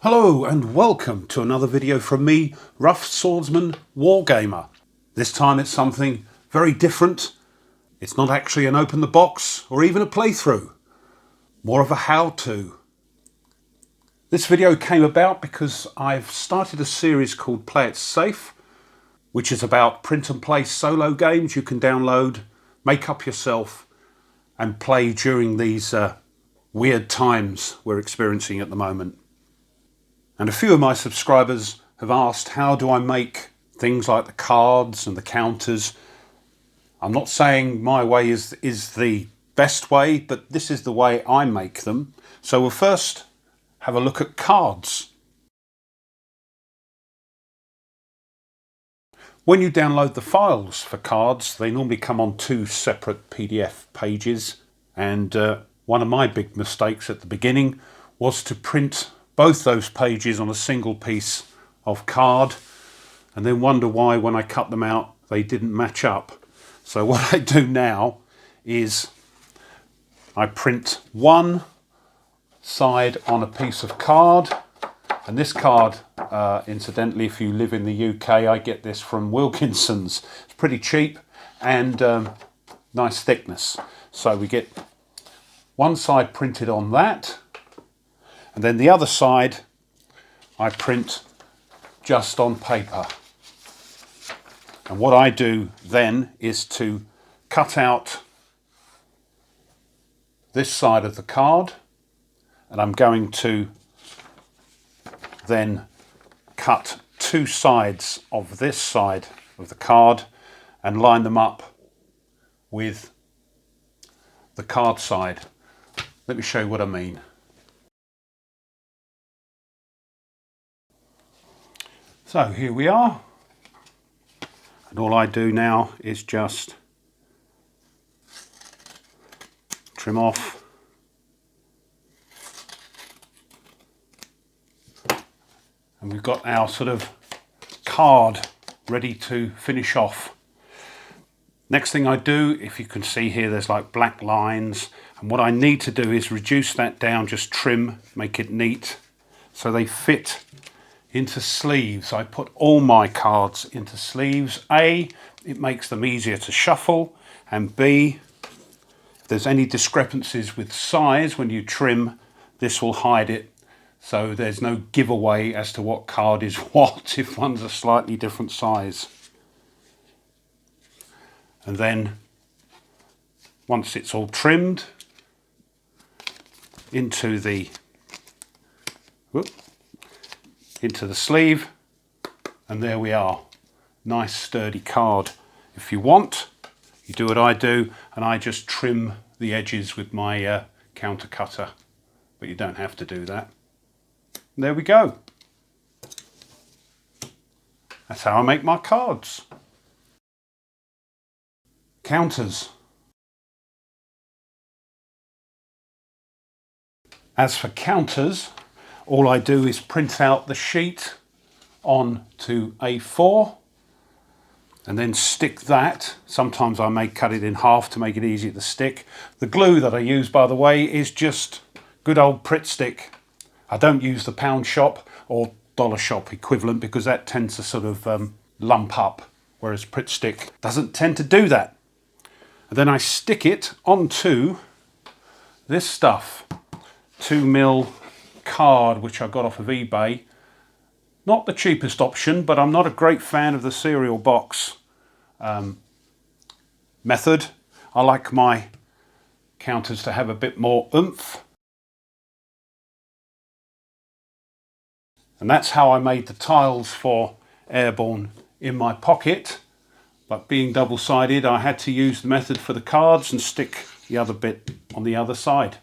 Hello and welcome to another video from me, Rough Swordsman Wargamer. This time it's something very different. It's not actually an open the box or even a playthrough. More of a how-to. This video came about because I've started a series called Play It Safe, which is about print and play solo games you can download, make up yourself and play during these weird times we're experiencing at the moment. And a few of my subscribers have asked, how do I make things like the cards and the counters? I'm not saying my way is the best way, but this is the way I make them. So we'll first have a look at cards. When you download the files for cards, they normally come on two separate PDF pages. And one of my big mistakes at the beginning was to print both those pages on a single piece of card and then wonder why when I cut them out they didn't match up. So what I do now is I print one side on a piece of card, and this card incidentally, if you live in the UK, I get this from Wilkinson's. It's pretty cheap and nice thickness. So we get one side printed on that, and then the other side I print just on paper. And what I do then is to cut out this side of the card, and I'm going to then cut two sides of this side of the card and line them up with the card side. Let me show you what I mean. So here we are, and all I do now is just trim off and we've got our sort of card ready to finish off. Next thing I do, if you can see here, there's like black lines, and what I need to do is reduce that down, just trim, make it neat so they fit into sleeves. I put all my cards into sleeves. A, it makes them easier to shuffle, and B, if there's any discrepancies with size when you trim, this will hide it, so there's no giveaway as to what card is what if one's a slightly different size. And then once it's all trimmed into the sleeve, and there we are. Nice sturdy card. If you want, you do what I do, and I just trim the edges with my counter cutter, but you don't have to do that. And there we go. That's how I make my cards. Counters. As for counters, all I do is print out the sheet onto A4 and then stick that. Sometimes I may cut it in half to make it easier to stick. The glue that I use, by the way, is just good old Pritt stick. I don't use the pound shop or dollar shop equivalent because that tends to sort of lump up, whereas Pritt stick doesn't tend to do that. And then I stick it onto this stuff, 2mm card, which I got off of eBay. Not the cheapest option, but I'm not a great fan of the cereal box method. I like my counters to have a bit more oomph. And that's how I made the tiles for Airborne in my pocket. But being double-sided, I had to use the method for the cards and stick the other bit on the other side.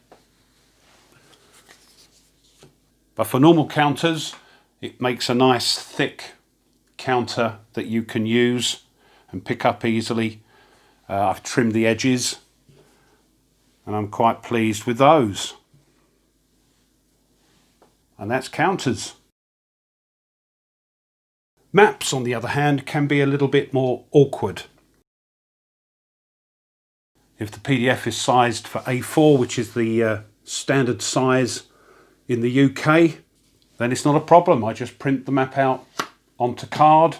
But for normal counters, it makes a nice thick counter that you can use and pick up easily. I've trimmed the edges and I'm quite pleased with those. And that's counters. Maps, on the other hand, can be a little bit more awkward. If the PDF is sized for A4, which is the standard size in the UK, then it's not a problem. I just print the map out onto card,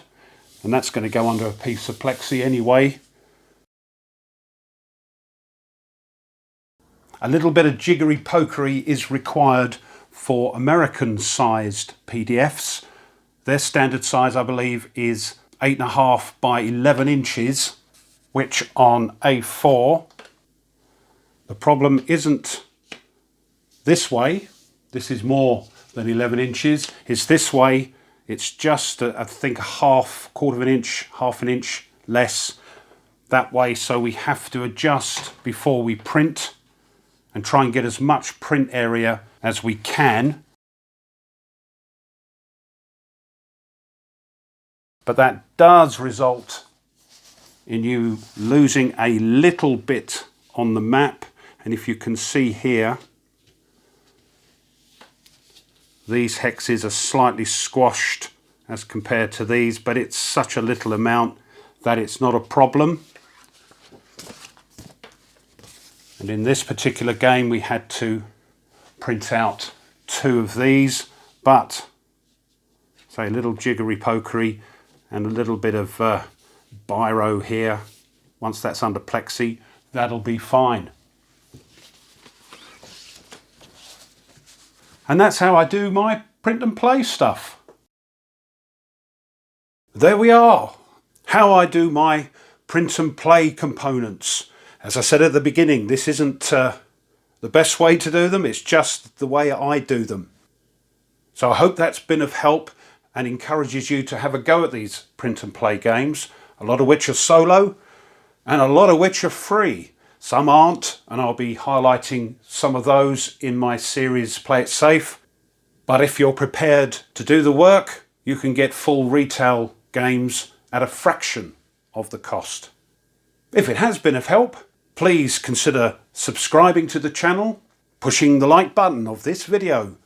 and that's going to go under a piece of plexi anyway. A little bit of jiggery pokery is required for American sized PDFs. Their standard size, I believe, is 8.5 by 11 inches, which on A4, the problem isn't this way. This is more than 11 inches. It's this way. It's just, I think, quarter of an inch, half an inch less that way. So we have to adjust before we print and try and get as much print area as we can. But that does result in you losing a little bit on the map. And if you can see here, these hexes are slightly squashed as compared to these, but it's such a little amount that it's not a problem. And in this particular game, we had to print out 2 of these, but say a little jiggery pokery and a little bit of biro here. Once that's under plexi, that'll be fine. And that's how I do my print and play stuff. There we are, how I do my print and play components. As I said at the beginning, this isn't the best way to do them, it's just the way I do them. So I hope that's been of help and encourages you to have a go at these print and play games, a lot of which are solo and a lot of which are free. Some aren't, and I'll be highlighting some of those in my series Play It Safe. But if you're prepared to do the work, you can get full retail games at a fraction of the cost. If it has been of help, please consider subscribing to the channel, pushing the like button of this video,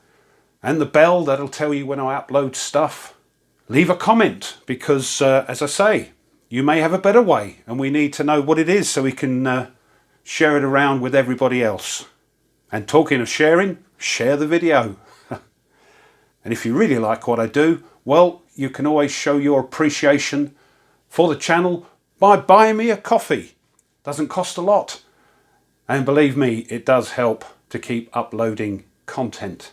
and the bell that'll tell you when I upload stuff. Leave a comment, because as I say, you may have a better way, and we need to know what it is so we can share it around with everybody else. And talking of sharing, share the video. And if you really like what I do, well, you can always show your appreciation for the channel by buying me a coffee. Doesn't cost a lot. And believe me, it does help to keep uploading content.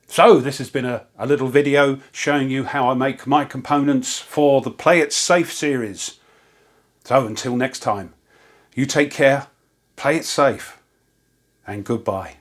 So this has been a little video showing you how I make my components for the Play It Safe series. So until next time, you take care, play it safe, and goodbye.